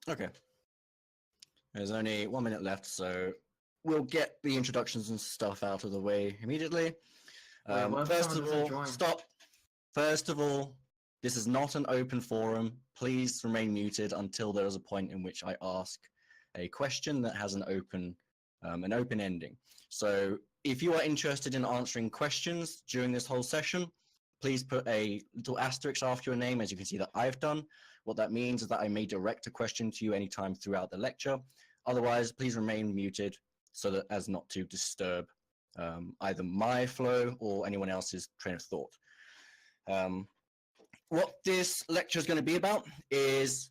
Okay. There's only 1 minute left, so we'll get the introductions and stuff out of the way immediately. Wait, what if First someone of doesn't all, join? stop. First of all, this is not an open forum. Please remain muted until there is a point in which I ask a question that has an open ending. So if you are interested in answering questions during this whole session, please put a little asterisk after your name, as you can see that I've done. What that means is that I may direct a question to you anytime throughout the lecture. Otherwise, please remain muted so that as not to disturb either my flow or anyone else's train of thought. What this lecture is going to be about is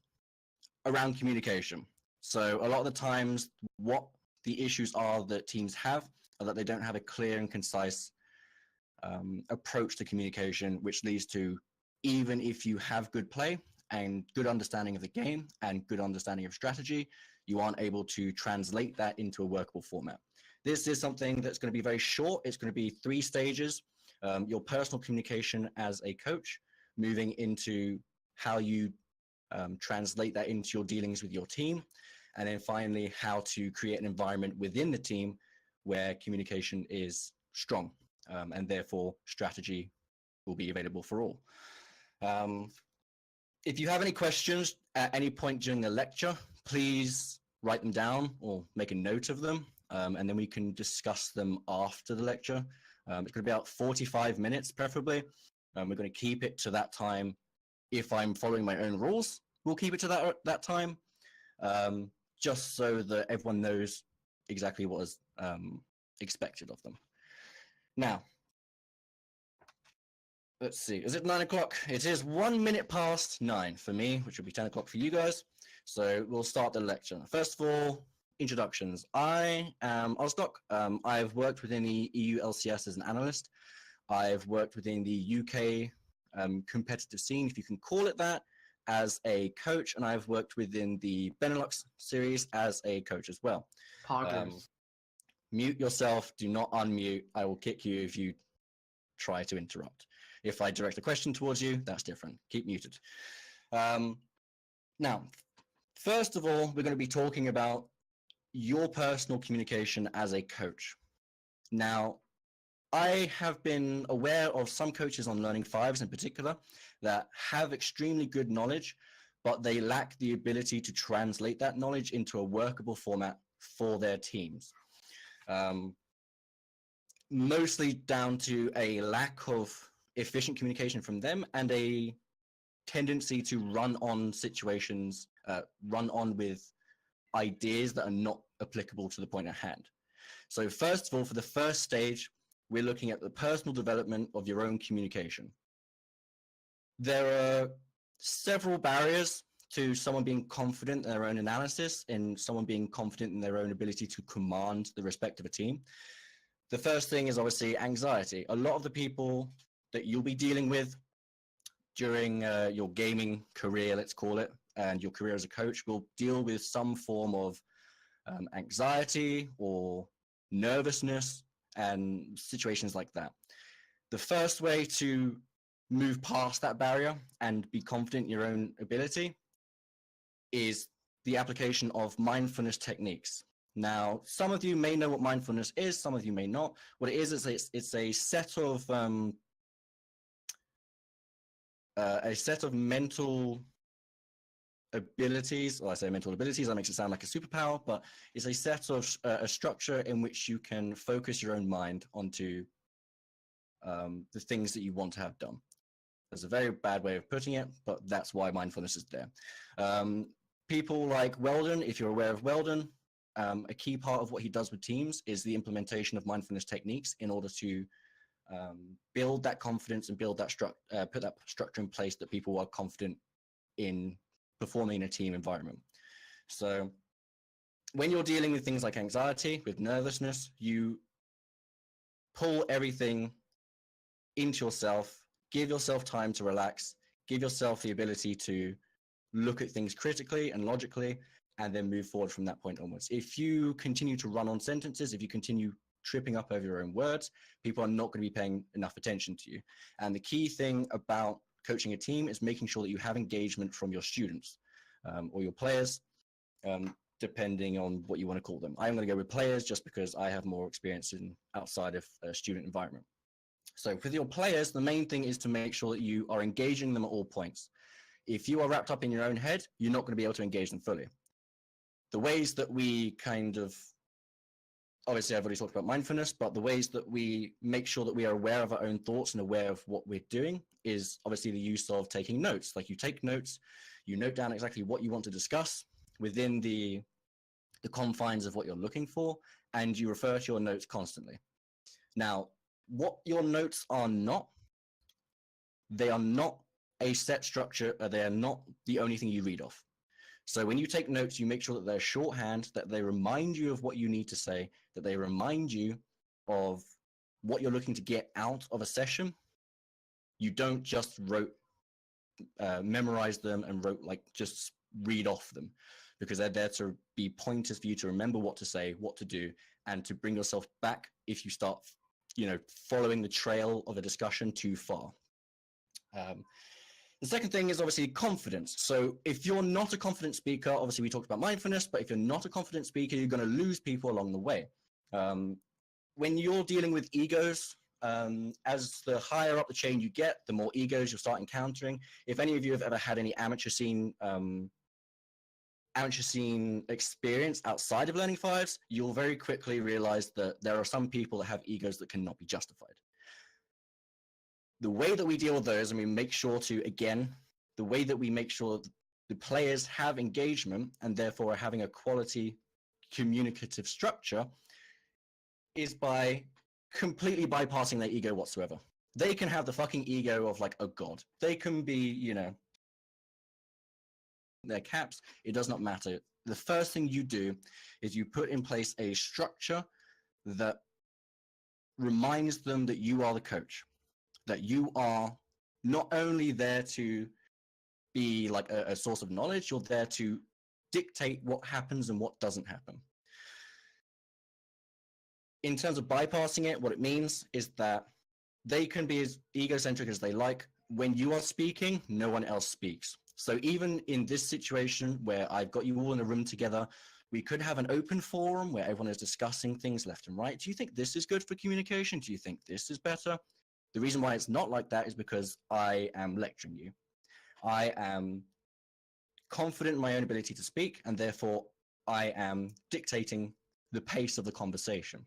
around communication. So a lot of the times, what the issues are that teams have are that they don't have a clear and concise approach to communication, which leads to, even if you have good play and good understanding of the game and good understanding of strategy, you aren't able to translate that into a workable format. This is something that's going to be very short. It's going to be 3 stages. Your personal communication as a coach, moving into how you translate that into your dealings with your team, and then finally how to create an environment within the team where communication is strong, and therefore strategy will be available for all. If you have any questions at any point during the lecture, please write them down or make a note of them, and then we can discuss them after the lecture. It's going to be about 45 minutes, preferably. We're going to keep it to that time. If I'm following my own rules, we'll keep it to that time, just so that everyone knows exactly what is expected of them. Now, let's see. Is it 9 o'clock? It is 1 minute past 9 for me, which will be 10 o'clock for you guys. So we'll start the lecture. First of all, introductions. I am Ozdoc. I've worked within the EULCS as an analyst. I've worked within the UK competitive scene, if you can call it that, as a coach, and I've worked within the Benelux series as a coach as well. Mute yourself. Do not unmute. I will kick you if you try to interrupt. If I direct a question towards you, that's different. Keep muted. Now, first of all, we're going to be talking about your personal communication as a coach. Now, I have been aware of some coaches on Learning Fives in particular that have extremely good knowledge, but they lack the ability to translate that knowledge into a workable format for their teams. Mostly down to a lack of efficient communication from them and a tendency to run on situations, run on with ideas that are not applicable to the point at hand. So first of all, for the first stage, we're looking at the personal development of your own communication. There are several barriers to someone being confident in their own analysis and someone being confident in their own ability to command the respect of a team. The first thing is obviously anxiety. A lot of the people that you'll be dealing with during your gaming career, let's call it, and your career as a coach will deal with some form of anxiety or nervousness and situations like that. The first way to move past that barrier and be confident in your own ability is the application of mindfulness techniques. Now, some of you may know what mindfulness is, some of you may not. What it is it's a set of mental abilities. Well, I say mental abilities, that makes it sound like a superpower, but it's a set of a structure in which you can focus your own mind onto the things that you want to have done. That's a very bad way of putting it, but that's why mindfulness is there. People like Weldon, if you're aware of Weldon, a key part of what he does with teams is the implementation of mindfulness techniques in order to build that confidence and build that put that structure in place that people are confident in performing in a team environment. So when you're dealing with things like anxiety, with nervousness, you pull everything into yourself, give yourself time to relax, give yourself the ability to look at things critically and logically, and then move forward from that point onwards. If you continue to run on sentences, if you continue tripping up over your own words, people are not going to be paying enough attention to you. And the key thing about coaching a team is making sure that you have engagement from your students or your players, depending on what you want to call them. I'm going to go with players just because I have more experience in outside of a student environment. So with your players, the main thing is to make sure that you are engaging them at all points. If you are wrapped up in your own head, you're not going to be able to engage them fully. The ways that we kind of, obviously I've already talked about mindfulness, but the ways that we make sure that we are aware of our own thoughts and aware of what we're doing is obviously the use of taking notes. Like you take notes, you note down exactly what you want to discuss within the confines of what you're looking for, and you refer to your notes constantly. Now, what your notes are not, they are not a set structure, they are not the only thing you read off. So when you take notes, you make sure that they're shorthand, that they remind you of what you need to say, that they remind you of what you're looking to get out of a session. You don't just memorize them and just read off them, because they're there to be pointers for you to remember what to say, what to do, and to bring yourself back if you start, following the trail of a discussion too far. The second thing is obviously confidence. So if you're not a confident speaker, obviously we talked about mindfulness, but if you're not a confident speaker, you're going to lose people along the way. When you're dealing with egos, as the higher up the chain you get, the more egos you'll start encountering. If any of you have ever had any amateur scene experience outside of Learning Fives, you'll very quickly realize that there are some people that have egos that cannot be justified. The way that we deal with those, and we make sure to, again, the way that we make sure the players have engagement and therefore are having a quality communicative structure, is by completely bypassing their ego whatsoever. They can have the fucking ego of like a god. They can be, their caps. It does not matter. The first thing you do is you put in place a structure that reminds them that you are the coach, that you are not only there to be like a source of knowledge, you're there to dictate what happens and what doesn't happen. In terms of bypassing it, what it means is that they can be as egocentric as they like. When you are speaking, no one else speaks. So even in this situation where I've got you all in a room together, we could have an open forum where everyone is discussing things left and right. Do you think this is good for communication? Do you think this is better? The reason why it's not like that is because I am lecturing you. I am confident in my own ability to speak, and therefore I am dictating the pace of the conversation.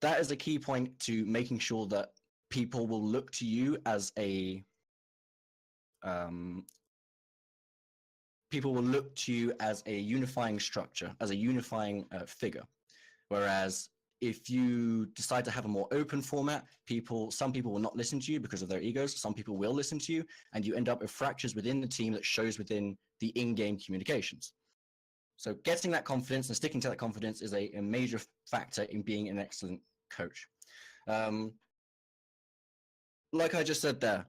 That is a key point to making sure that people will look to you as a unifying structure, as a unifying figure. Whereas if you decide to have a more open format, some people will not listen to you because of their egos. Some people will listen to you, and you end up with fractures within the team that shows within the in-game communications. So getting that confidence and sticking to that confidence is a major factor in being an excellent coach. Like I just said there,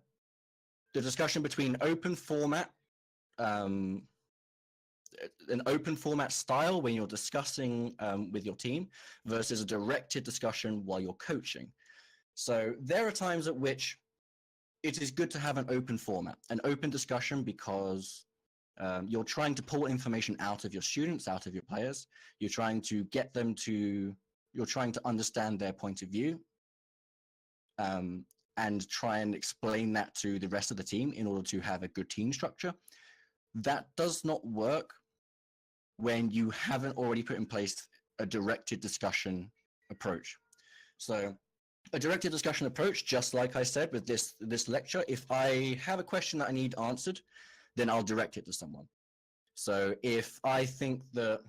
the discussion between open format, an open format style when you're discussing with your team versus a directed discussion while you're coaching. So there are times at which it is good to have an open format, an open discussion, because you're trying to pull information out of your students, out of your players. You're trying to get them to, you're trying to understand their point of view and try and explain that to the rest of the team in order to have a good team structure. That does not work when you haven't already put in place a directed discussion approach. So a directed discussion approach, just like I said with this lecture, if I have a question that I need answered, then I'll direct it to someone. So if I think that,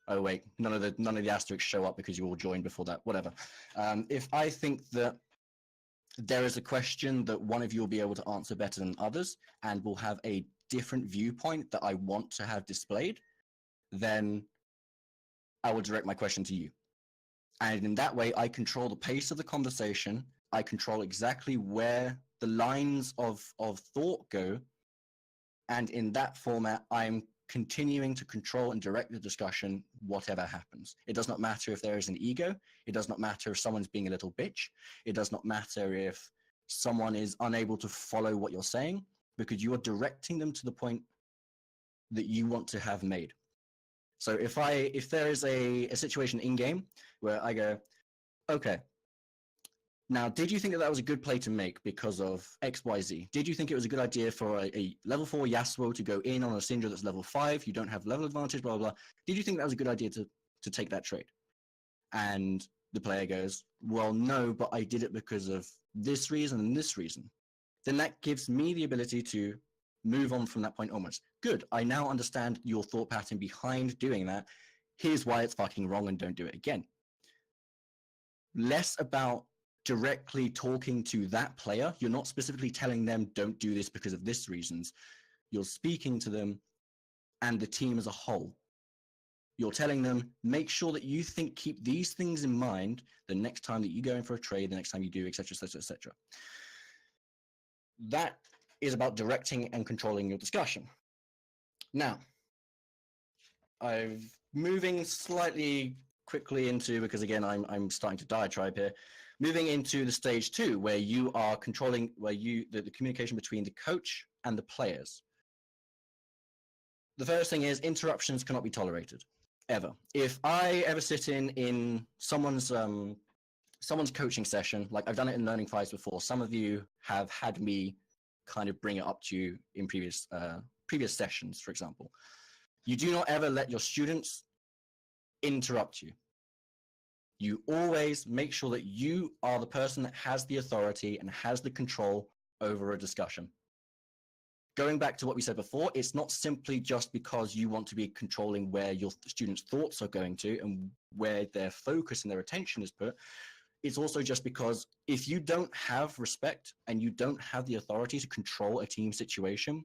oh wait, none of the asterisks show up because you all joined before that, whatever. If I think that there is a question that one of you will be able to answer better than others and will have a different viewpoint that I want to have displayed, then I will direct my question to you. And in that way, I control the pace of the conversation. I control exactly where the lines of thought go. And in that format, I'm continuing to control and direct the discussion, whatever happens. It does not matter if there is an ego. It does not matter if someone's being a little bitch. It does not matter if someone is unable to follow what you're saying. because you are directing them to the point that you want to have made. So if there is a situation in game where I go, okay, now did you think that was a good play to make because of XYZ? Did you think it was a good idea for a level 4 Yasuo to go in on a Syndra that's level 5? You don't have level advantage, blah, blah, blah. Did you think that was a good idea to take that trade? And the player goes, well, no, but I did it because of this reason and this reason. Then that gives me the ability to move on from that point onwards. Good, I now understand your thought pattern behind doing that. Here's why it's fucking wrong and don't do it again. Less about directly talking to that player. You're not specifically telling them don't do this because of this reasons. You're speaking to them and the team as a whole. You're telling them, make sure that you keep these things in mind the next time that you go in for a trade, the next time you do, etc., etc., etc. That is about directing and controlling your discussion. Now, I'm moving slightly quickly into, because again, I'm starting to diatribe here, moving into the stage 2, where you are controlling, the communication between the coach and the players. The first thing is interruptions cannot be tolerated, ever. If I ever sit in someone's coaching session, like I've done it in Learning Fives before, some of you have had me kind of bring it up to you in previous sessions, for example. You do not ever let your students interrupt you. You always make sure that you are the person that has the authority and has the control over a discussion. Going back to what we said before, it's not simply just because you want to be controlling where your students' thoughts are going to and where their focus and their attention is put. It's also just because if you don't have respect and you don't have the authority to control a team situation,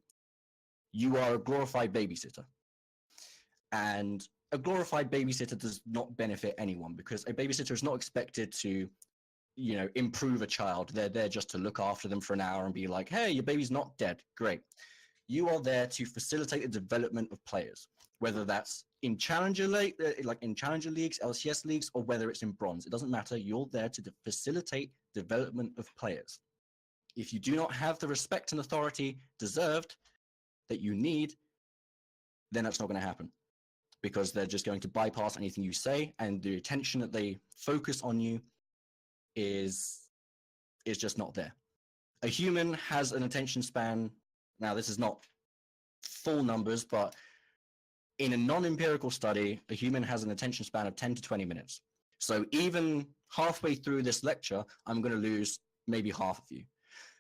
you are a glorified babysitter. And a glorified babysitter does not benefit anyone, because a babysitter is not expected to, improve a child. They're there just to look after them for an hour and be like, hey, your baby's not dead. Great. You are there to facilitate the development of players, whether that's in Challenger leagues, LCS leagues, or whether it's in Bronze. It doesn't matter. You're there to facilitate development of players. If you do not have the respect and authority deserved that you need, then that's not going to happen, because they're just going to bypass anything you say, and the attention that they focus on you is just not there. A human has an attention span. Now, this is not full numbers, but in a non-empirical study, a human has an attention span of 10 to 20 minutes. So even halfway through this lecture, I'm going to lose maybe half of you.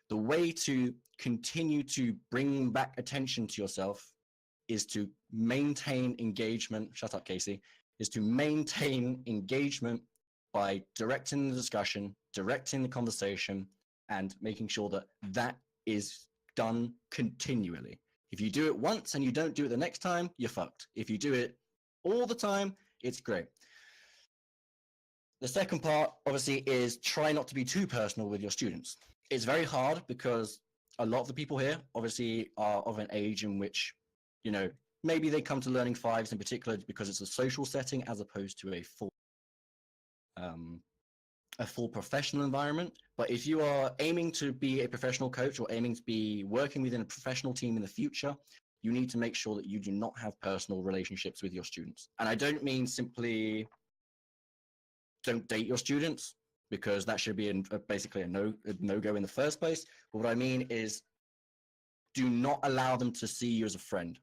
The way to continue to bring back attention to yourself is to maintain engagement. Shut up, Casey. Is to maintain engagement by directing the discussion, directing the conversation, and making sure that that is done continually. If you do it once and you don't do it the next time, you're fucked. If you do it all the time, it's great. The second part, obviously, is try not to be too personal with your students. It's very hard because a lot of the people here, obviously, are of an age in which, maybe they come to Learning Fives in particular because it's a social setting as opposed to a full professional environment. But if you are aiming to be a professional coach or aiming to be working within a professional team in the future, you need to make sure that you do not have personal relationships with your students. And I don't mean simply don't date your students, because that should be basically a no-go in the first place. But what I mean is do not allow them to see you as a friend.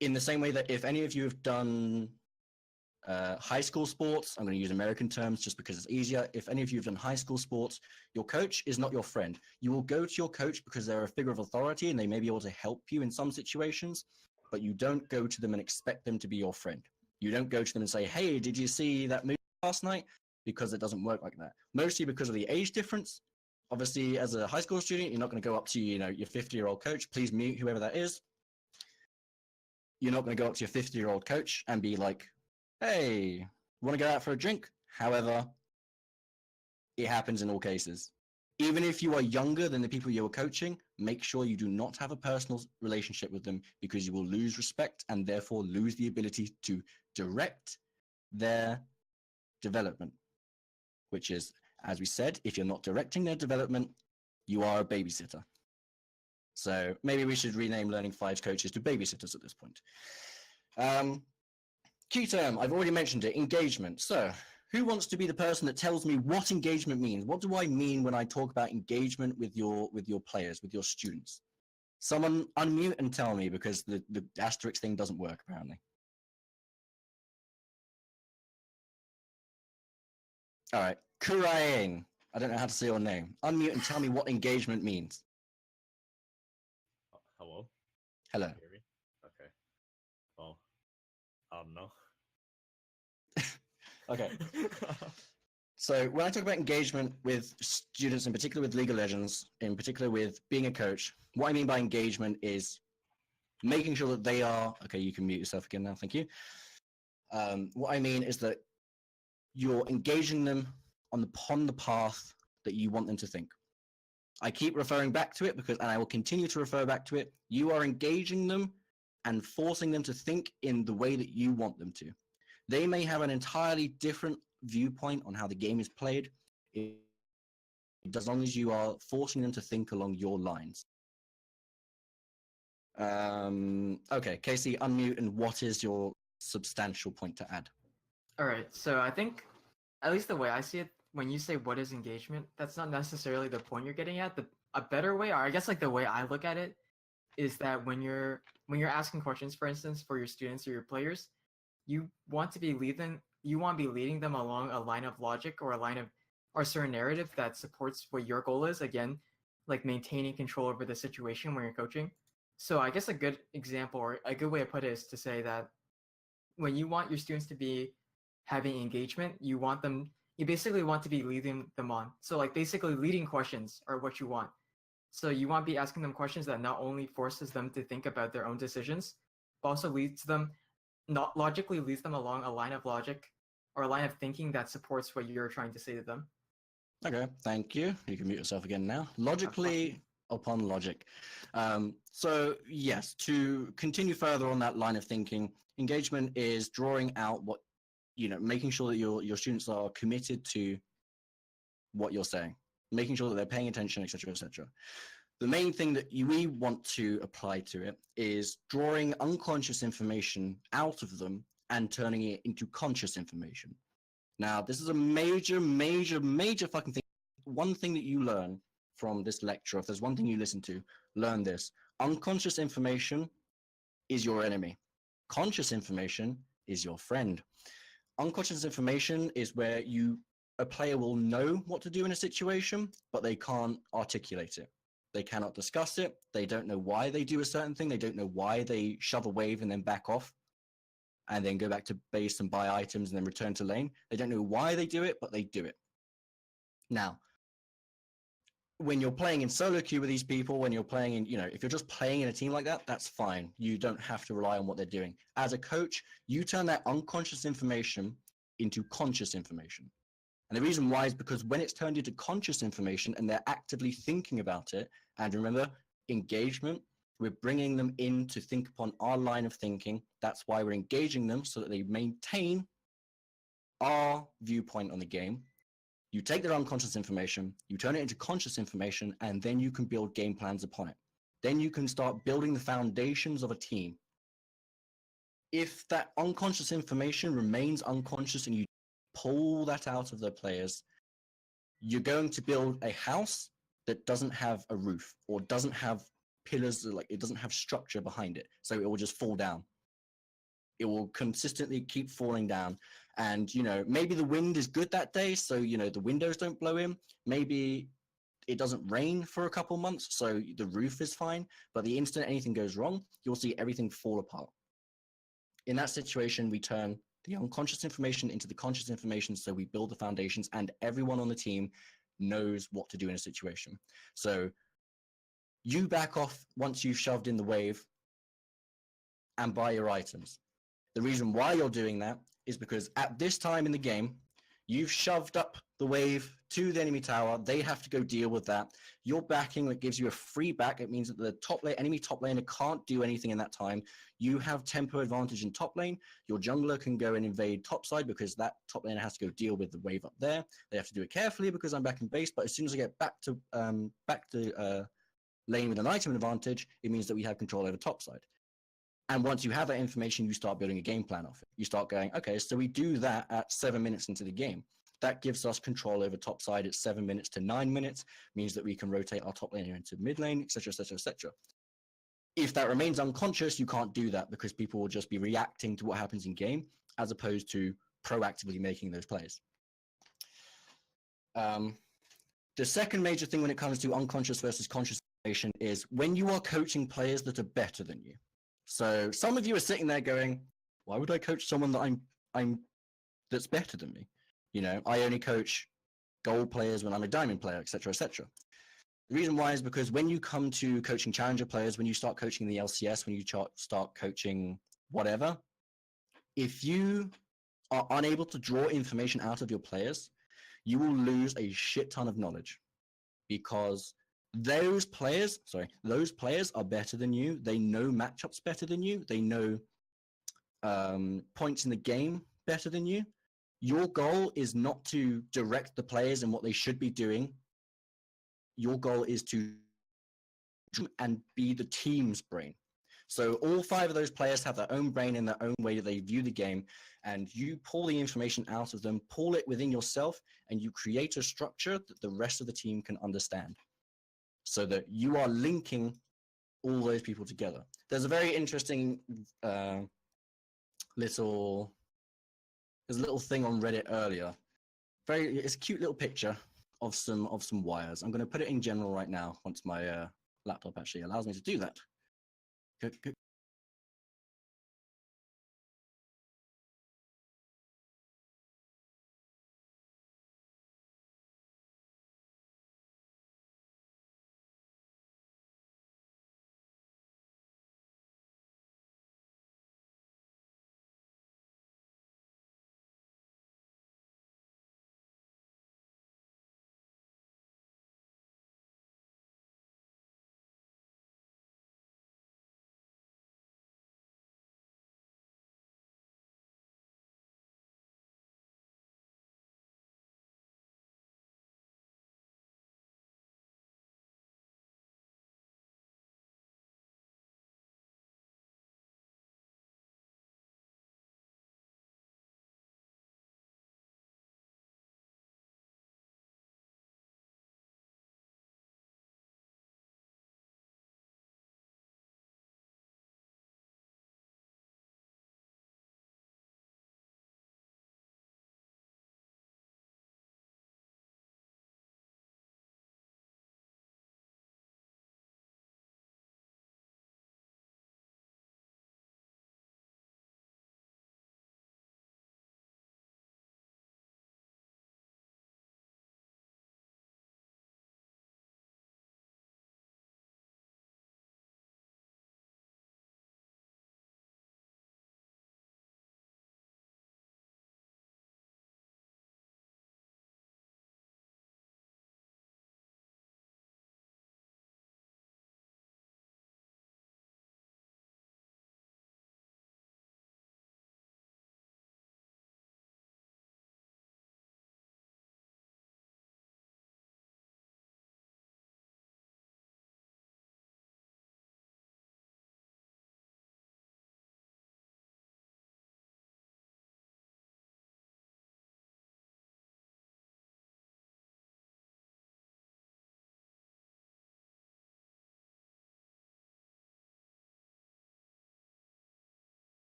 In the same way that if any of you have done high school sports, I'm going to use American terms just because it's easier. If any of you have done high school sports, your coach is not your friend. You will go to your coach because they're a figure of authority and they may be able to help you in some situations, but you don't go to them and expect them to be your friend. You don't go to them and say, hey, did you see that movie last night? Because it doesn't work like that. Mostly because of the age difference. Obviously, as a high school student, you're not going to go up to, your 50-year-old coach. Please mute whoever that is. You're not going to go up to your 50-year-old coach and be like, hey, want to go out for a drink? However, it happens in all cases. Even if you are younger than the people you are coaching, make sure you do not have a personal relationship with them, because you will lose respect and therefore lose the ability to direct their development. Which is, as we said, if you're not directing their development, you are a babysitter. So maybe we should rename Learning 5's coaches to babysitters at this point. Key term, I've already mentioned it, engagement. So who wants to be the person that tells me what engagement means? What do I mean when I talk about engagement with your players, with your students? Someone unmute and tell me, because the asterisk thing doesn't work apparently. All right, Kurain. I don't know how to say your name. Unmute and tell me what engagement means. Hello? Hello. Can you hear me? Okay. Well, no. Okay. So when I talk about engagement with students, in particular with League of Legends, in particular with being a coach, what I mean by engagement is making sure that they are, okay, you can mute yourself again now, thank you. What I mean is that you're engaging them upon the path that you want them to think. I keep referring back to it and I will continue to refer back to it. You are engaging them and forcing them to think in the way that you want them to. They may have an entirely different viewpoint on how the game is played, as long as you are forcing them to think along your lines. Okay, Casey, unmute, and what is your substantial point to add? All right, so I think, at least the way I see it, when you say what is engagement, that's not necessarily the point you're getting at. A better way, or I guess like the way I look at it, is that when you're asking questions, for instance, for your students or your players, you want to be leading them along a line of logic or a certain narrative that supports what your goal is. Again, like maintaining control over the situation when you're coaching. So I guess a good example or a good way to put it is to say that when you want your students to be having engagement, you basically want to be leading them on. So like basically leading questions are what you want. So you want to be asking them questions that not only forces them to think about their own decisions, but also logically leads them along a line of logic or a line of thinking that supports what you're trying to say to them. Okay, thank you. You can mute yourself again now. Logically upon logic. So yes, to continue further on that line of thinking, engagement is drawing out what, making sure that your students are committed to what you're saying, making sure that they're paying attention, etc., etc. The main thing that we want to apply to it is drawing unconscious information out of them and turning it into conscious information. Now, this is a major, major, major fucking thing. One thing that you learn from this lecture, if there's one thing you listen to, learn this. Unconscious information is your enemy. Conscious information is your friend. Unconscious information is where a player will know what to do in a situation, but they can't articulate it. They cannot discuss it. They don't know why they do a certain thing. They don't know why they shove a wave and then back off and then go back to base and buy items and then return to lane. They don't know why they do it, but they do it. Now, when you're playing in solo queue with these people, when you're playing in, if you're just playing in a team like that, that's fine. You don't have to rely on what they're doing. As a coach, you turn that unconscious information into conscious information. And the reason why is because when it's turned into conscious information and they're actively thinking about it, and remember, engagement, we're bringing them in to think upon our line of thinking. That's why we're engaging them, so that they maintain our viewpoint on the game. You take their unconscious information, you turn it into conscious information, and then you can build game plans upon it. Then you can start building the foundations of a team. If that unconscious information remains unconscious and you pull that out of the players, you're going to build a house that doesn't have a roof or doesn't have pillars, like it doesn't have structure behind it. So it will just fall down. It will consistently keep falling down. And, maybe the wind is good that day, so, the windows don't blow in. Maybe it doesn't rain for a couple months, so the roof is fine. But the instant anything goes wrong, you'll see everything fall apart. In that situation, we turn the unconscious information into the conscious information, so we build the foundations, and everyone on the team knows what to do in a situation. So you back off once you've shoved in the wave and buy your items. The reason why you're doing that is because at this time in the game, you've shoved up the wave to the enemy tower. They have to go deal with that. You're backing, that gives you a free back. It means that the enemy top laner can't do anything in that time. You have tempo advantage in top lane. Your jungler can go and invade top side because that top laner has to go deal with the wave up there. They have to do it carefully because I'm back in base. But as soon as I get back to lane with an item advantage, it means that we have control over topside. And once you have that information, you start building a game plan off it. You start going, okay, so we do that at 7 minutes into the game. That gives us control over topside at 7 minutes to 9 minutes, means that we can rotate our top laner into mid lane, etc., etc., etc. If that remains unconscious, you can't do that because people will just be reacting to what happens in game as opposed to proactively making those plays. The second major thing when it comes to unconscious versus conscious information is when you are coaching players that are better than you. So some of you are sitting there going, why would I coach someone that I'm that's better than me? You know, I only coach gold players when I'm a diamond player, etc., etc. The reason why is because when you come to coaching challenger players, when you start coaching the LCS, when you start coaching whatever, if you are unable to draw information out of your players, you will lose a shit ton of knowledge because those players are better than you. They know matchups better than you. They know points in the game better than you. Your goal is not to direct the players in what they should be doing. Your goal is to and be the team's brain. So all 5 of those players have their own brain and their own way that they view the game, and you pull the information out of them, pull it within yourself, and you create a structure that the rest of the team can understand so that you are linking all those people together. There's a very interesting little thing on Reddit earlier. It's a cute little picture of some wires. I'm going to put it in general right now once my laptop actually allows me to do that. Good.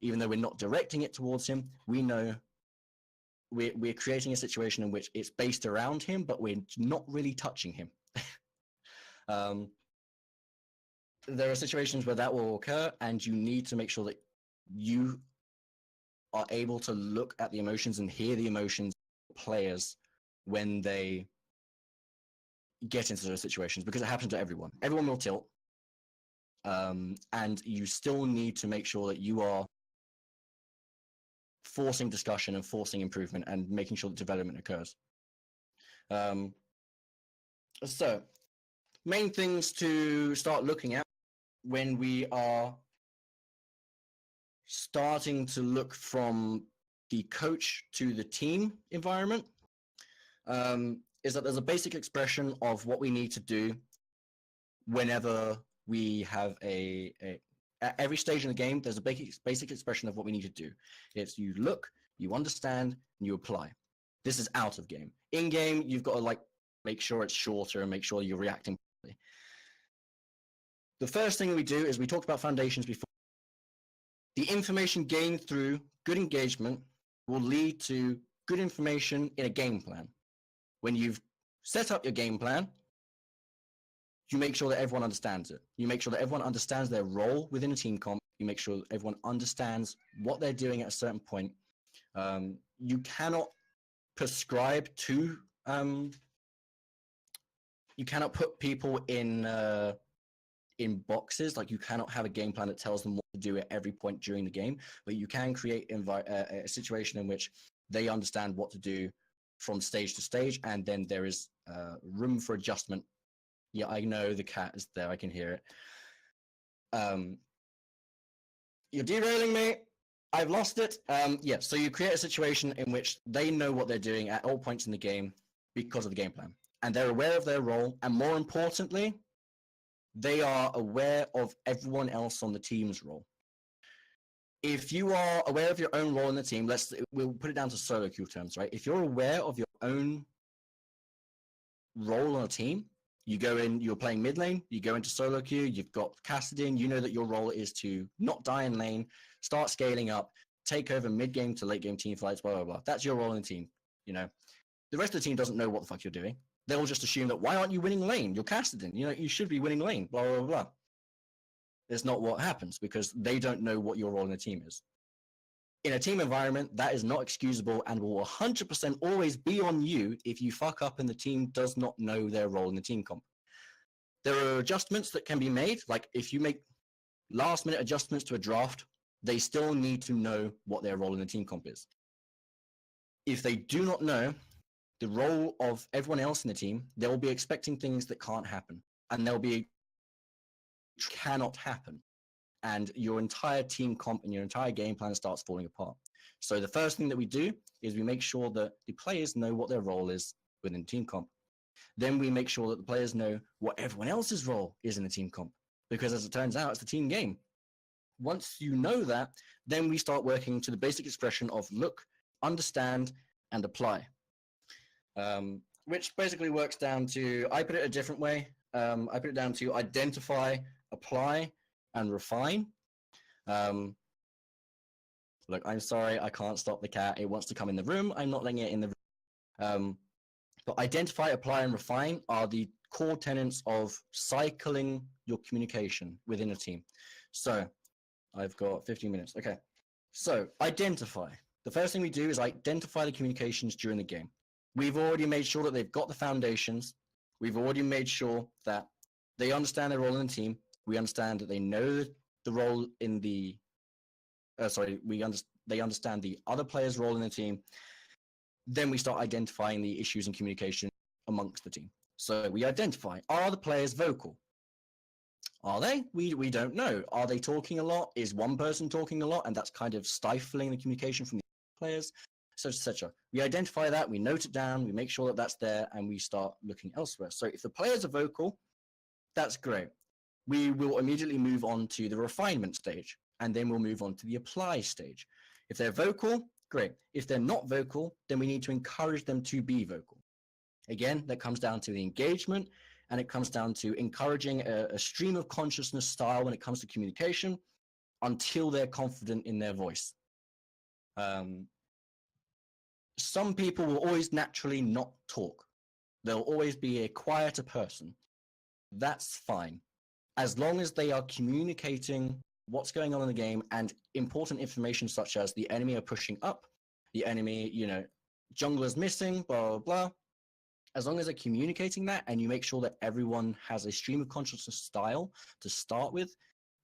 even though we're not directing it towards him, we know we're creating a situation in which it's based around him, but we're not really touching him. There are situations where that will occur, and you need to make sure that you are able to look at the emotions and hear the emotions of players when they get into those situations, because it happens to everyone. Everyone will tilt, and you still need to make sure that you are forcing discussion and forcing improvement and making sure that development occurs. So, main things to start looking at when we are starting to look from the coach to the team environment is that there's a basic expression of what we need to do whenever we have at every stage in the game, there's a basic expression of what we need to do. It's you look, you understand, and you apply. This is out of game. In game, you've got to make sure it's shorter and make sure you're reacting properly. The first thing we do is we talked about foundations before. The information gained through good engagement will lead to good information in a game plan. When you've set up your game plan, you make sure that everyone understands it. You make sure that everyone understands their role within a team comp. You make sure that everyone understands what they're doing at a certain point. You cannot prescribe to, you cannot put people in boxes. Like, you cannot have a game plan that tells them what to do at every point during the game, but you can create a situation in which they understand what to do from stage to stage, and then there is room for adjustment. Yeah, I know the cat is there. I can hear it. You're derailing me. I've lost it. Yeah, so you create a situation in which they know what they're doing at all points in the game because of the game plan. And they're aware of their role. And more importantly, they are aware of everyone else on the team's role. If you are aware of your own role in the team, we'll put it down to solo queue terms, right? If you're aware of your own role on a team, you go in, you're playing mid lane, you go into solo queue, you've got casted, you know that your role is to not die in lane, start scaling up, take over mid game to late game team fights, blah, blah, blah. That's your role in the team, you know. The rest of the team doesn't know what the fuck you're doing. They'll just assume that, why aren't you winning lane? You're casted, you know, you should be winning lane, blah, blah, blah. It's not what happens because they don't know what your role in the team is. In a team environment, that is not excusable and will 100% always be on you if you fuck up and the team does not know their role in the team comp. There are adjustments that can be made, like if you make last-minute adjustments to a draft, they still need to know what their role in the team comp is. If they do not know the role of everyone else in the team, they will be expecting things that can't happen, and cannot happen. And your entire team comp and your entire game plan starts falling apart. So the first thing that we do is we make sure that the players know what their role is within team comp. Then we make sure that the players know what everyone else's role is in the team comp, because as it turns out, it's the team game. Once you know that, then we start working to the basic expression of look, understand, and apply, which basically works down to, I put it a different way. I put it down to identify, apply, and refine. Look, I'm sorry, I can't stop the cat. It wants to come in the room. I'm not letting it in the room. But identify, apply, and refine are the core tenets of cycling your communication within a team. So I've got 15 minutes. Okay. So identify. The first thing we do is identify the communications during the game. We've already made sure that they've got the foundations. We've already made sure that they understand their role in the team. We understand that they know the role in the, they understand the other player's role in the team. Then we start identifying the issues in communication amongst the team. So we identify, are the players vocal? Are they? We don't know. Are they talking a lot? Is one person talking a lot? And that's kind of stifling the communication from the players, etc. We identify that, we note it down, we make sure that that's there, and we start looking elsewhere. So if the players are vocal, that's great. We will immediately move on to the refinement stage, and then we'll move on to the apply stage. If they're vocal, great. If they're not vocal, then we need to encourage them to be vocal. Again, that comes down to the engagement, and it comes down to encouraging a stream of consciousness style when it comes to communication. until they're confident in their voice. Some people will always naturally not talk. There'll always be a quieter person. That's fine. As long as they are communicating what's going on in the game and important information such as the enemy are pushing up, the enemy, jungler's missing, blah, blah, blah. As long as they're communicating that and you make sure that everyone has a stream of consciousness style to start with,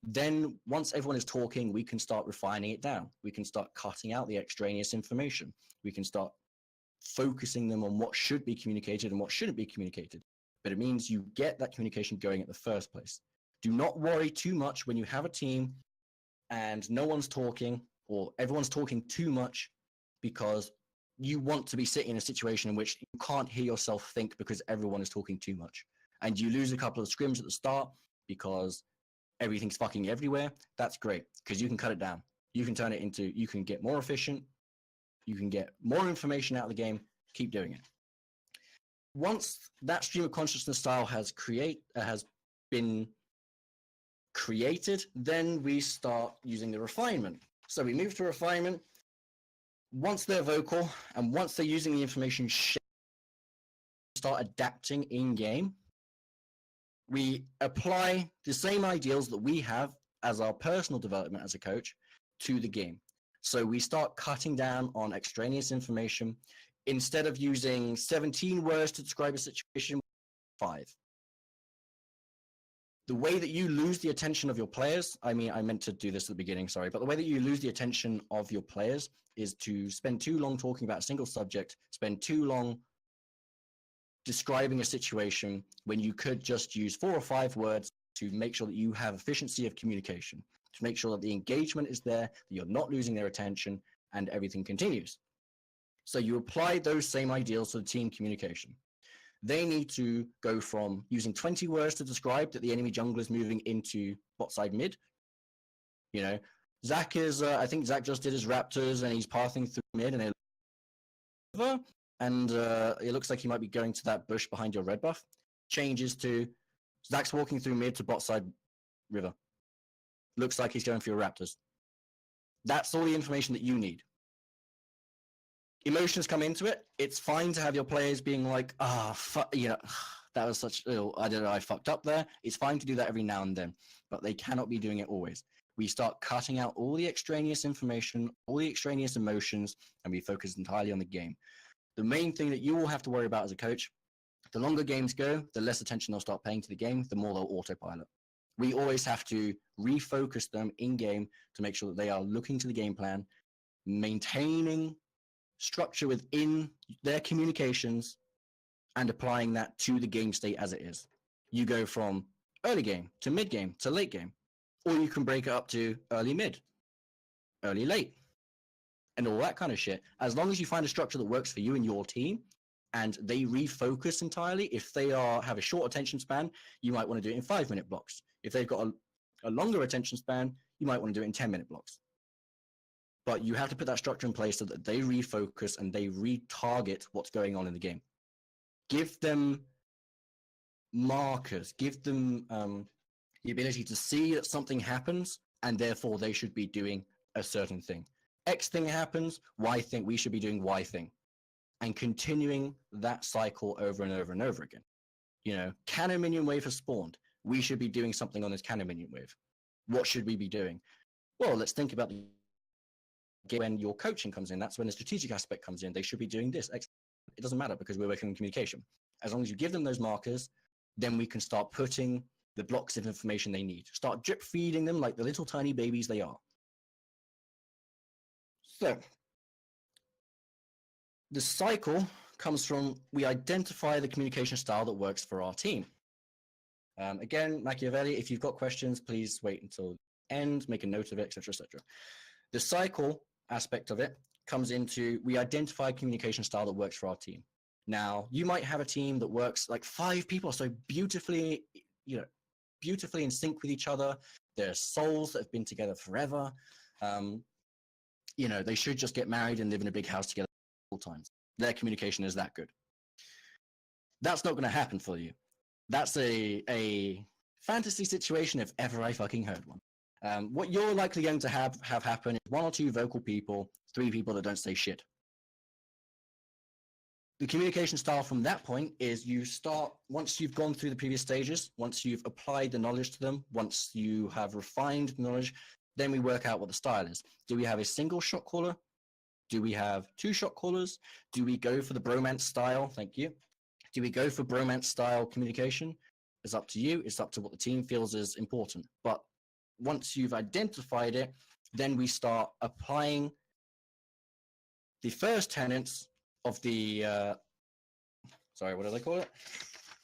then once everyone is talking, we can start refining it down. We can start cutting out the extraneous information. We can start focusing them on what should be communicated and what shouldn't be communicated. But it means you get that communication going at the first place. Do not worry too much when you have a team and no one's talking or everyone's talking too much, because you want to be sitting in a situation in which you can't hear yourself think because everyone is talking too much. And you lose a couple of scrims at the start because everything's fucking everywhere. That's great, because you can cut it down. You can turn it into, you can get more efficient. You can get more information out of the game. Keep doing it. Once that stream of consciousness style has been created, then we start using the refinement. So we move to refinement. Once they're vocal and once they're using the information, start adapting in game. We apply the same ideals that we have as our personal development as a coach to the game. So we start cutting down on extraneous information. Instead of using 17 words to describe a situation, 5. The way that you lose the attention of your players, I meant to do this at the beginning, sorry, but the way that you lose the attention of your players is to spend too long talking about a single subject, spend too long describing a situation when you could just use 4 or 5 words to make sure that you have efficiency of communication, to make sure that the engagement is there, that you're not losing their attention, and everything continues. So you apply those same ideals to the team communication. They need to go from using 20 words to describe that the enemy jungler is moving into bot side mid. Zach is, I think Zach just did his Raptors and he's pathing through mid and it looks like he might be going to that bush behind your red buff. Changes to Zach's walking through mid to bot side river. Looks like he's going for your Raptors. That's all the information that you need. Emotions come into it. It's fine to have your players being like, fuck, that was such, I don't know, I fucked up there. It's fine to do that every now and then, but they cannot be doing it always. We start cutting out all the extraneous information, all the extraneous emotions, and we focus entirely on the game. The main thing that you will have to worry about as a coach, the longer games go, the less attention they'll start paying to the game, the more they'll autopilot. We always have to refocus them in-game to make sure that they are looking to the game plan, maintaining structure within their communications, and applying that to the game state as it is. You go from early game to mid game to late game, or you can break it up to early mid, early late, and all that kind of shit. As long as you find a structure that works for you and your team, and they refocus entirely. If they have a short attention span, you might want to do it in 5-minute blocks. If they've got a longer attention span, you might want to do it in 10-minute blocks. But you have to put that structure in place so that they refocus and they retarget what's going on in the game. Give them markers, give them the ability to see that something happens and therefore they should be doing a certain thing. X thing happens, Y thing, we should be doing Y thing. And continuing that cycle over and over and over again. Cannon minion wave has spawned. We should be doing something on this cannon minion wave. What should we be doing? Well, let's think about the when your coaching comes in. That's when the strategic aspect comes in. They should be doing this. It doesn't matter because we're working on communication. As long as you give them those markers, then we can start putting the blocks of information they need. Start drip feeding them like the little tiny babies they are. So, the cycle comes from we identify the communication style that works for our team. Again, Machiavelli, if you've got questions, please wait until the end, make a note of it, etc., etc. The cycle aspect of it comes into we identify communication style that works for our team. Now, you might have a team that works like 5 people so beautifully, beautifully in sync with each other. They're souls that have been together forever. They should just get married and live in a big house together all times. Their communication is that good. That's not going to happen for you. That's a fantasy situation if ever I fucking heard one. What you're likely going to have happen is 1 or 2 vocal people, 3 people that don't say shit. The communication style from that point is you start, once you've gone through the previous stages, once you've applied the knowledge to them, once you have refined the knowledge, then we work out what the style is. Do we have a single shot caller? Do we have 2 shot callers? Do we go for the bromance style? Thank you. Do we go for bromance style communication? It's up to you. It's up to what the team feels is important. But once you've identified it, then we start applying the first tenets of the, what do they call it?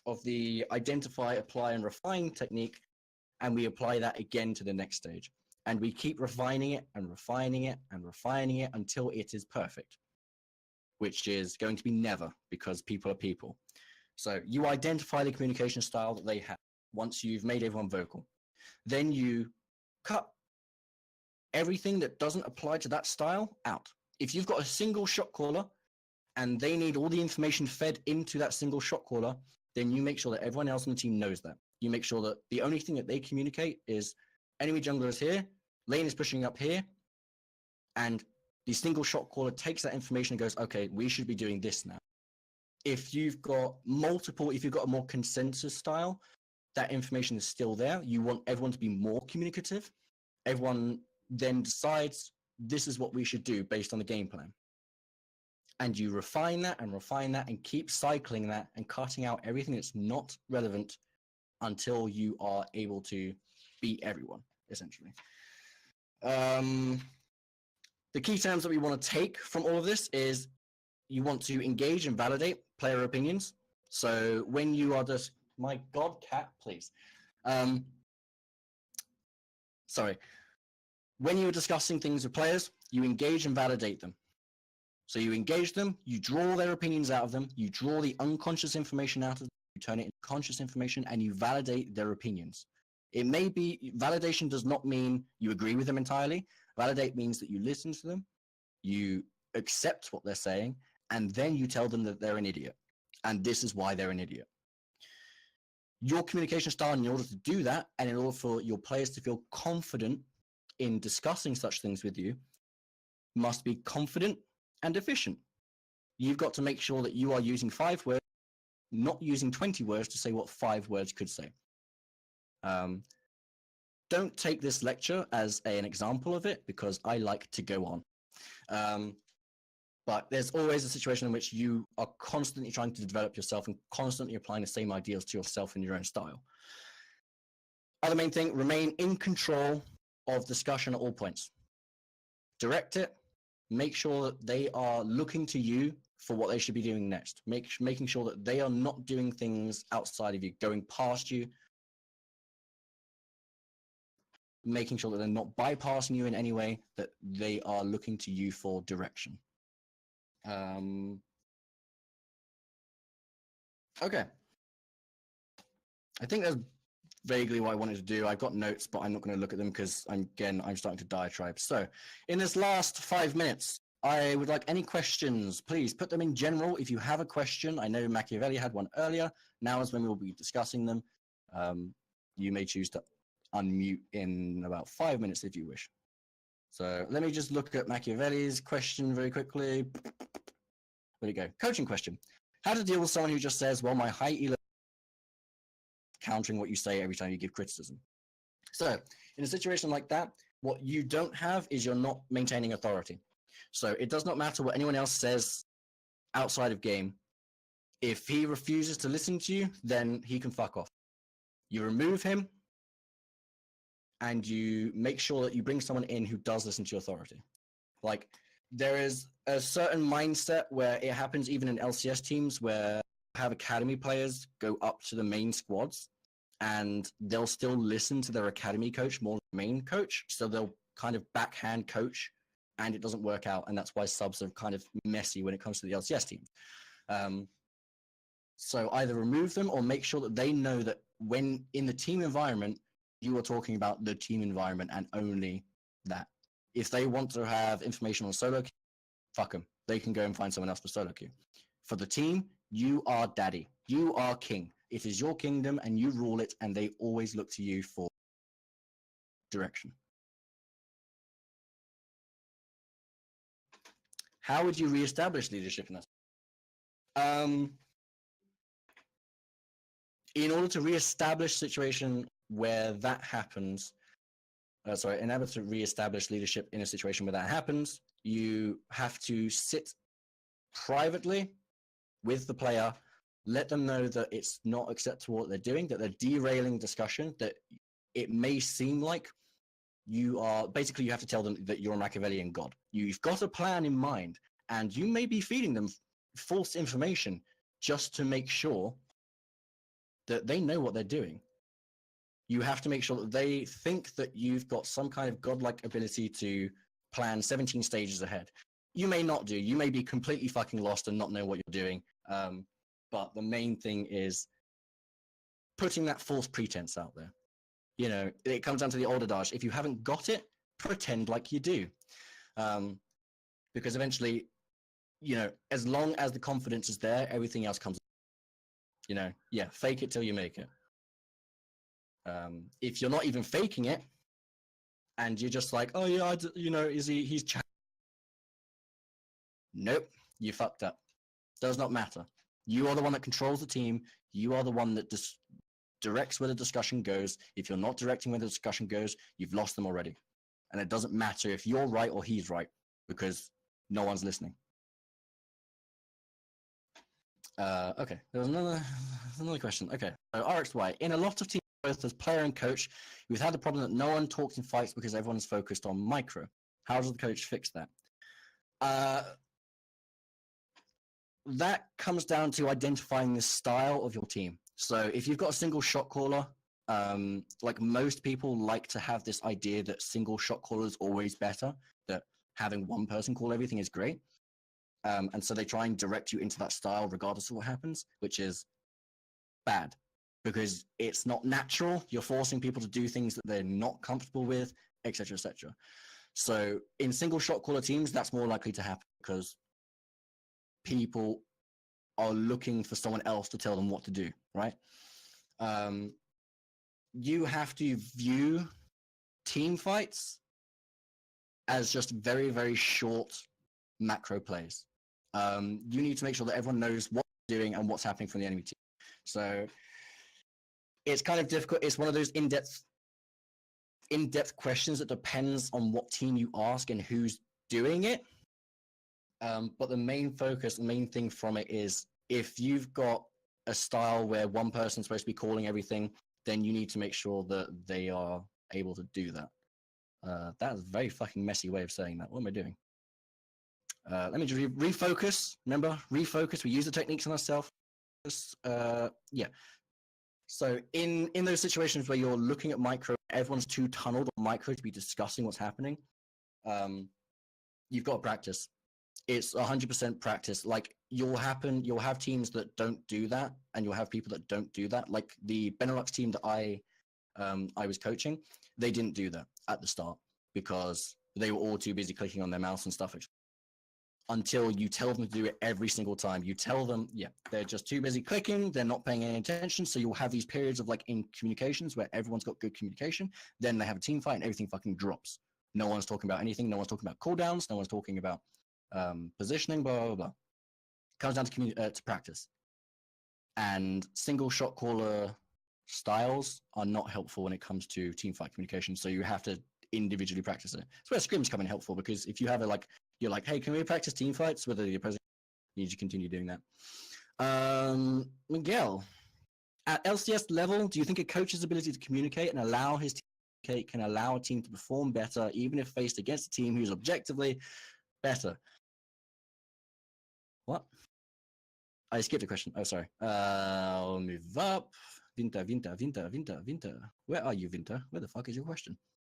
Of the identify, apply, and refine technique, and we apply that again to the next stage. And we keep refining it and refining it and refining it until it is perfect, which is going to be never, because people are people. So you identify the communication style that they have once you've made everyone vocal. Then you cut everything that doesn't apply to that style out. If you've got a single shot caller and they need all the information fed into that single shot caller, then you make sure that everyone else on the team knows that. You make sure that the only thing that they communicate is enemy jungler is here, lane is pushing up here, and the single shot caller takes that information and goes, okay, we should be doing this now. If you've got a more consensus style, that information is still there. You want everyone to be more communicative. Everyone then decides this is what we should do based on the game plan. And you refine that and keep cycling that and cutting out everything that's not relevant until you are able to beat everyone, essentially. The key terms that we want to take from all of this is you want to engage and validate player opinions. So when you are just, my God, cat, please. When you're discussing things with players, you engage and validate them. So you engage them, you draw their opinions out of them, you draw the unconscious information out of them, you turn it into conscious information, and you validate their opinions. It may be, validation does not mean you agree with them entirely. Validate means that you listen to them, you accept what they're saying, and then you tell them that they're an idiot. And this is why they're an idiot. Your communication style, in order to do that, and in order for your players to feel confident in discussing such things with you, must be confident and efficient. You've got to make sure that you are using 5 words, not using 20 words to say what 5 words could say. Don't take this lecture as an example of it, because I like to go on. But there's always a situation in which you are constantly trying to develop yourself and constantly applying the same ideas to yourself in your own style. Other main thing, remain in control of discussion at all points. Direct it. Make sure that they are looking to you for what they should be doing next. Making sure that they are not doing things outside of you, going past you. Making sure that they're not bypassing you in any way, that they are looking to you for direction. Okay. I think that's vaguely what I wanted to do. I've got notes, but I'm not going to look at them because, I'm starting to diatribe. So, in this last 5 minutes, I would like any questions. Please put them in general. If you have a question, I know Machiavelli had one earlier. Now is when we will be discussing them. You may choose to unmute in about 5 minutes if you wish. So let me just look at Machiavelli's question very quickly. There we go. Coaching question. How to deal with someone who just says, well, my high elo countering what you say every time you give criticism. So in a situation like that, what you don't have is you're not maintaining authority. So it does not matter what anyone else says outside of game. If he refuses to listen to you, then he can fuck off. You remove him, and you make sure that you bring someone in who does listen to your authority. Like, there is a certain mindset where it happens even in LCS teams where have academy players go up to the main squads and they'll still listen to their academy coach more than the main coach. So they'll kind of backhand coach, and it doesn't work out. And that's why subs are kind of messy when it comes to the LCS team. So either remove them or make sure that they know that when in the team environment, you are talking about the team environment and only that. If they want to have information on solo queue, fuck them. They can go and find someone else for solo queue. For the team, you are daddy. You are king. It is your kingdom and you rule it, and they always look to you for direction. How would you reestablish leadership in that? In order to reestablish a situation where that happens, in order to reestablish leadership in a situation where that happens, you have to sit privately with the player, let them know that it's not acceptable what they're doing, that they're derailing discussion, that it may seem like you are, basically you have to tell them that you're a Machiavellian god. You've got a plan in mind, and you may be feeding them false information just to make sure that they know what they're doing. You have to make sure that they think that you've got some kind of godlike ability to plan 17 stages ahead. You may not do. You may be completely fucking lost and not know what you're doing. But the main thing is putting that false pretense out there. You know, it comes down to the old adage. If you haven't got it, pretend like you do. Because eventually, you know, as long as the confidence is there, everything else comes. You know, yeah, fake it till you make it. If you're not even faking it, and you're just like, oh yeah, you know, he's nope, you fucked up. Does not matter. You are the one that controls the team. You are the one that directs where the discussion goes. If you're not directing where the discussion goes, you've lost them already. And it doesn't matter if you're right or he's right, because no one's listening. Okay, there was another question. Okay, so RXY, in a lot of teams, both as player and coach, we've had the problem that no one talks in fights because everyone's focused on micro. How does the coach fix that? That comes down to identifying the style of your team. So if you've got a single shot caller, like most people like to have this idea that single shot caller is always better, that having one person call everything is great. And so they try and direct you into that style regardless of what happens, which is bad because it's not natural. You're forcing people to do things that they're not comfortable with, etc., etc. So in single shot caller teams, that's more likely to happen because people are looking for someone else to tell them what to do, right? You have to view team fights as just very, very short macro plays. You need to make sure that everyone knows what they're doing and what's happening from the enemy team. So it's kind of difficult. It's one of those in-depth questions that depends on what team you ask and who's doing it. But the main focus, the main thing from it is if you've got a style where one person's supposed to be calling everything, then you need to make sure that they are able to do that. That's a very fucking messy way of saying that. What am I doing? Let me just refocus. Remember, refocus. We use the techniques on ourselves. Yeah. So in those situations where you're looking at micro, everyone's too tunneled on micro to be discussing what's happening. You've got to practice. It's 100% practice. Like you'll have teams that don't do that, and you'll have people that don't do that. Like the Benelux team that I was coaching, they didn't do that at the start because they were all too busy clicking on their mouse and stuff. Until you tell them to do it every single time. You tell them, yeah, they're just too busy clicking, they're not paying any attention, so you'll have these periods of like in communications where everyone's got good communication, then they have a team fight and everything fucking drops. No one's talking about anything, no one's talking about cooldowns, no one's talking about positioning, blah, blah, blah. Comes down to practice. And single shot caller styles are not helpful when it comes to team fight communication, so you have to individually practice it. That's where scrims come in helpful, because if you have you're like, hey, can we practice team fights? Whether the opposing, you need to continue doing that. Miguel, at LCS level, do you think a coach's ability to communicate and allow his team to communicate can allow a team to perform better, even if faced against a team who's objectively better? What? I skipped a question. Oh, sorry. I'll move up. Vinter. Where are you, Vinter? Where the fuck is your question?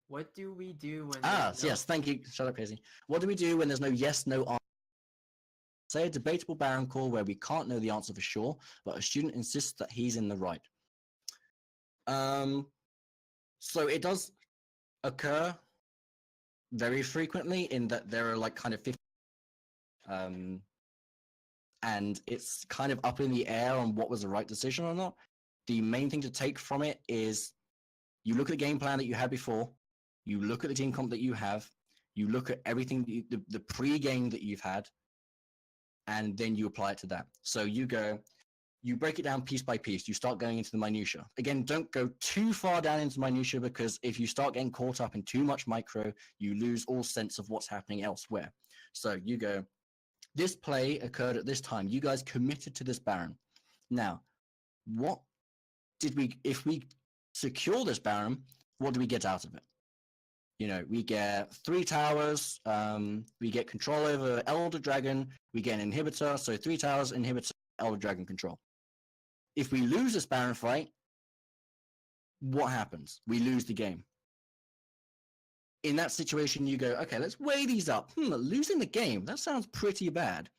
What do we do when? Yes, thank you. Shut up, Casey. What do we do when there's no yes, no answer? Say a debatable Baron call where we can't know the answer for sure, but a student insists that he's in the right. So it does occur very frequently in that there are like kind of 50, and it's kind of up in the air on what was the right decision or not. The main thing to take from it is you look at the game plan that you had before, you look at the team comp that you have, You look at everything, the pre-game that you've had, and then you apply it to that. So you break it down piece by piece. You start going into the minutia. Again, don't go too far down into minutia, because if you start getting caught up in too much micro, you lose all sense of what's happening elsewhere. So you go, this play occurred at this time. You guys committed to this Baron. Now, if we secure this Baron, what do we get out of it? We get 3 towers, we get control over Elder Dragon, we get an inhibitor, so 3 towers, inhibitor, Elder Dragon control. If we lose this Baron fight, what happens? We lose the game. In that situation, you go, okay, let's weigh these up. Losing the game, that sounds pretty bad.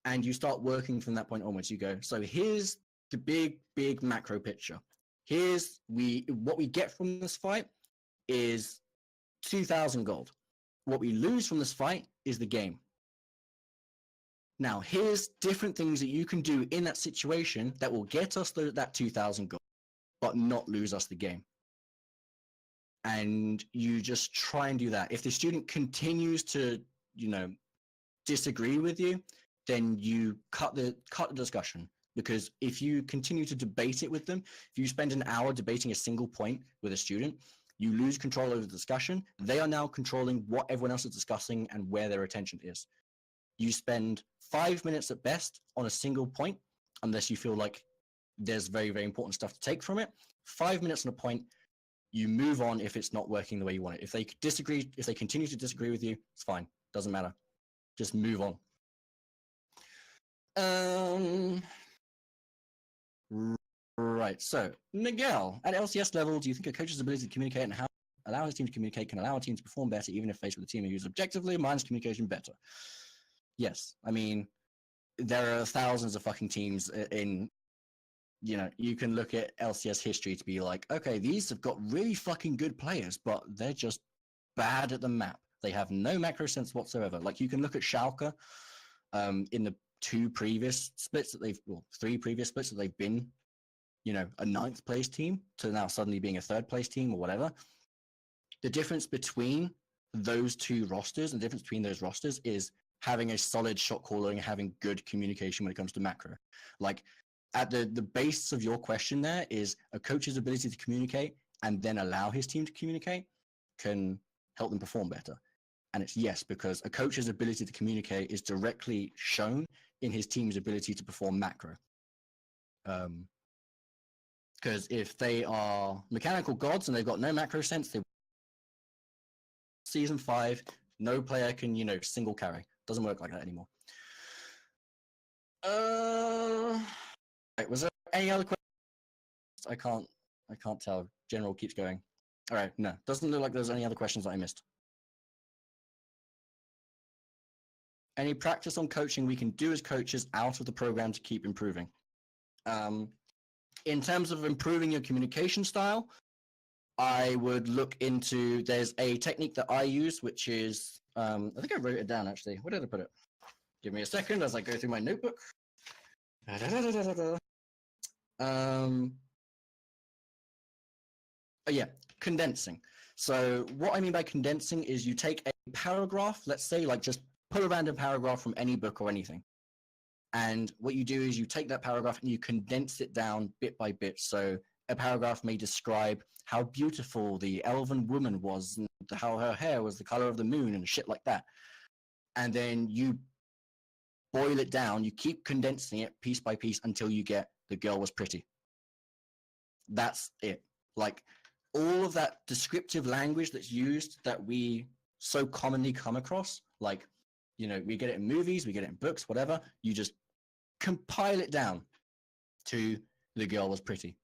And you start working from that point onwards. You go, so here's the big macro picture. What we get from this fight is 2,000 gold. What we lose from this fight is the game. Now, here's different things that you can do in that situation that will get us that 2,000 gold, but not lose us the game. And you just try and do that. If the student continues to, disagree with you, then you cut the discussion. Because if you continue to debate it with them, if you spend an hour debating a single point with a student, you lose control over the discussion. They are now controlling what everyone else is discussing and where their attention is. You spend 5 minutes at best on a single point, unless you feel like there's very, very important stuff to take from it. 5 minutes on a point, you move on if it's not working the way you want it. If they continue to disagree with you, it's fine. Doesn't matter. Just move on. Right, so Miguel, at LCS level, do you think a coach's ability to communicate and how allow his team to communicate can allow a team to perform better even if faced with a team who uses objectively minds communication better? Yes, I mean, there are thousands of fucking teams in, you can look at LCS history to be like, okay, these have got really fucking good players, but they're just bad at the map. They have no macro sense whatsoever. Like, you can look at Schalke in the 3 previous splits that they've been, a 9th place team to now suddenly being a 3rd place team or whatever. The difference between those 2 rosters and the difference between those rosters is having a solid shot caller and having good communication when it comes to macro. Like, at the base of your question there is a coach's ability to communicate and then allow his team to communicate can help them perform better. And it's yes, because a coach's ability to communicate is directly shown in his team's ability to perform macro. Because if they are mechanical gods and they've got no macro sense, Season 5, no player can, single carry. Doesn't work like that anymore. Right, was there any other questions? I can't tell. General keeps going. All right, no. Doesn't look like there's any other questions that I missed. Any practice on coaching we can do as coaches out of the program to keep improving? In terms of improving your communication style, I would look into, there's a technique that I use, which is, I think I wrote it down actually. Where did I put it? Give me a second as I go through my notebook. Oh yeah, condensing. So what I mean by condensing is you take a paragraph, let's say like just pull a random paragraph from any book or anything. And what you do is you take that paragraph and you condense it down bit by bit. So a paragraph may describe how beautiful the elven woman was and how her hair was the color of the moon and shit like that. And then you boil it down, you keep condensing it piece by piece until you get the girl was pretty. That's it. Like, all of that descriptive language that's used that we so commonly come across, like, we get it in movies, we get it in books, whatever, you just compile it down to the girl was pretty.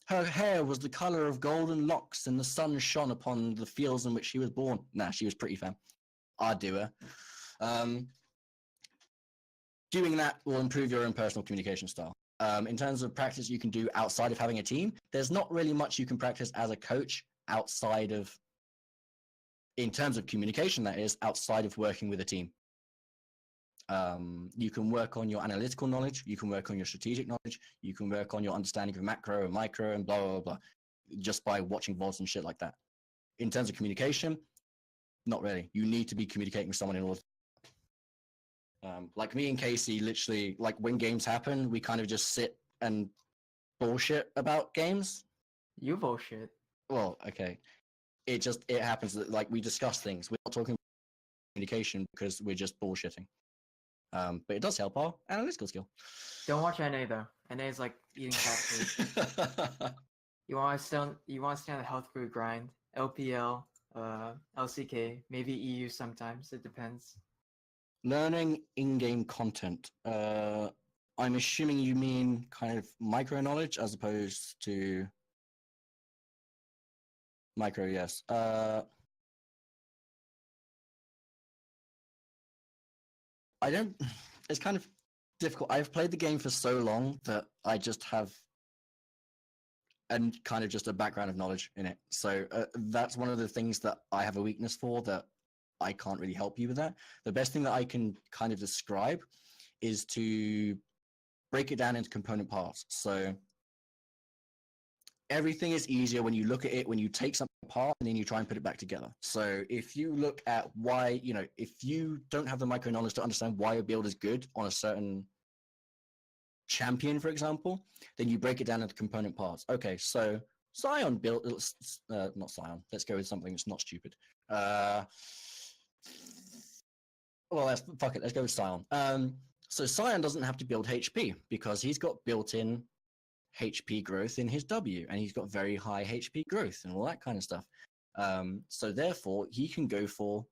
Her hair was the color of golden locks and the sun shone upon the fields in which she was born. Nah, she was pretty, fam. I'd do her. Doing that will improve your own personal communication style. In terms of practice you can do outside of having a team, there's not really much you can practice as a coach outside of, in terms of communication that is, outside of working with a team. You can work on your analytical knowledge, you can work on your strategic knowledge, you can work on your understanding of macro and micro and blah, blah, blah, just by watching VODs and shit like that. In terms of communication, Not really. You need to be communicating with someone in order. Like me and Casey, literally, like when games happen, we kind of just sit and bullshit about games. You bullshit. Well, okay. It happens that like we discuss things. We're not talking about communication because we're just bullshitting. But it does help our analytical skill. Don't watch NA though. NA is like eating cat food. You want to stay on the health food grind. LPL, LCK, maybe EU sometimes. It depends. Learning in-game content. I'm assuming you mean kind of micro knowledge as opposed to micro, yes. It's kind of difficult. I've played the game for so long that I just have and kind of just a background of knowledge in it. So that's one of the things that I have a weakness for, that I can't really help you with that. The best thing that I can kind of describe is to break it down into component parts. So everything is easier when you look at it, when you take something apart and then you try and put it back together. So if you look at why, if you don't have the micro knowledge to understand why a build is good on a certain champion, for example, then you break it down into component parts. Okay, so Sion built, not Sion, let's go with something that's not stupid. Fuck it, let's go with Sion. So Sion doesn't have to build HP because he's got built-in HP growth in his W, and he's got very high HP growth and all that kind of stuff. So therefore, he can go for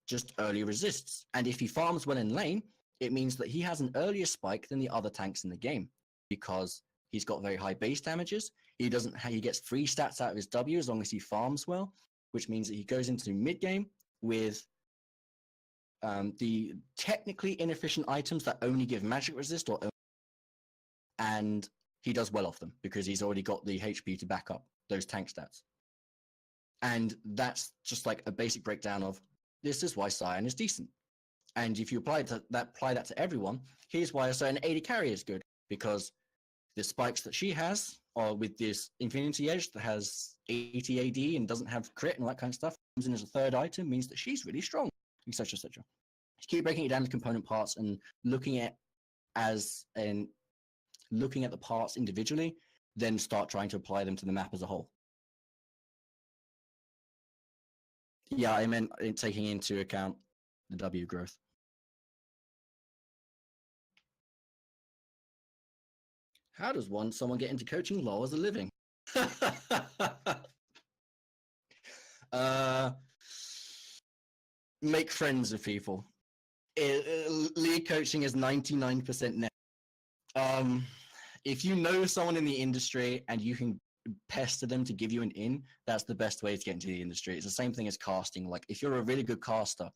just early resists. And if he farms well in lane, it means that he has an earlier spike than the other tanks in the game because he's got very high base damages. He gets free stats out of his W as long as he farms well, which means that he goes into mid game with the technically inefficient items that only give magic resist and he does well off them because he's already got the HP to back up those tank stats. And that's just like a basic breakdown of this is why Sion is decent. And if you apply that to everyone, here's why a certain AD carry is good, because the spikes that she has are with this Infinity Edge that has 80 AD and doesn't have crit and all that kind of stuff, comes in as a third item, means that she's really strong, etc., etc. Keep breaking it down to component parts and looking at the parts individually, then start trying to apply them to the map as a whole. Yeah, I meant taking into account the W growth. How does someone get into coaching LoL as a living? Make friends with people. League coaching is 99% net. If you know someone in the industry and you can pester them to give you an in, that's the best way to get into the industry. It's the same thing as casting. Like, if you're a really good caster,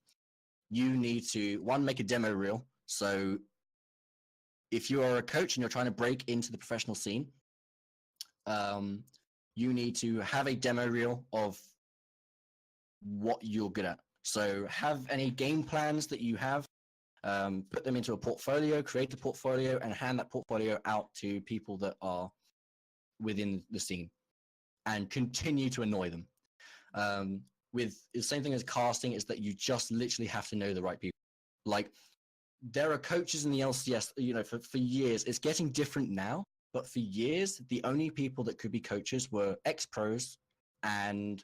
you need to, make a demo reel. So if you are a coach and you're trying to break into the professional scene, you need to have a demo reel of what you're good at. So have any game plans that you have, put them into a portfolio, create a portfolio, and hand that portfolio out to people that are within the scene and continue to annoy them. With the same thing as casting is that you just literally have to know the right people. Like, there are coaches in the LCS, for years. It's getting different now, but for years, the only people that could be coaches were ex-pros and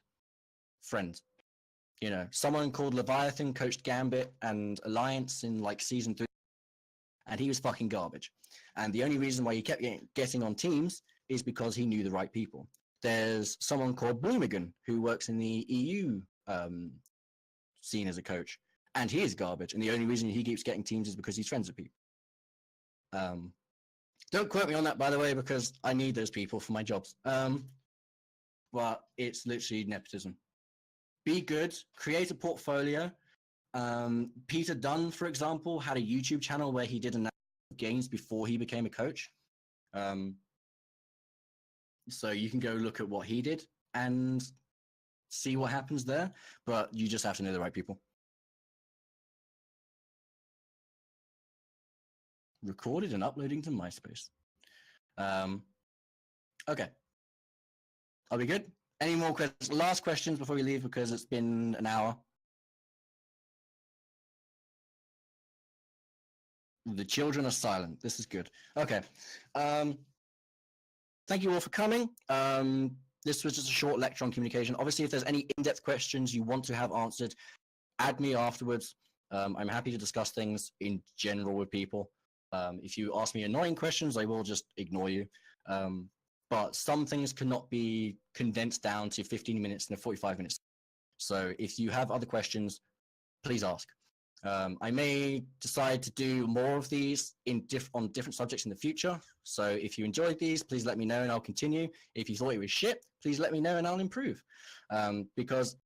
friends. Someone called Leviathan coached Gambit and Alliance in like season 3, and he was fucking garbage. And the only reason why he kept getting on teams is because he knew the right people. There's someone called Bloomigan who works in the EU scene as a coach, and he is garbage. And the only reason he keeps getting teams is because he's friends with people. Don't quote me on that, by the way, because I need those people for my jobs. But it's literally nepotism. Be good, create a portfolio. Peter Dunn, for example, had a YouTube channel where he did games before he became a coach. So you can go look at what he did and see what happens there, but you just have to know the right people. Recorded and uploading to MySpace. Okay. Are we good? Any more questions? Last questions before we leave, because it's been an hour. The children are silent. This is good. Okay. Thank you all for coming. This was just a short lecture on communication. Obviously, if there's any in-depth questions you want to have answered, add me afterwards. I'm happy to discuss things in general with people. If you ask me annoying questions, I will just ignore you. But some things cannot be condensed down to 15 minutes and 45 minutes. So if you have other questions, please ask. I may decide to do more of these on different subjects in the future. So if you enjoyed these, please let me know and I'll continue. If you thought it was shit, please let me know and I'll improve. Because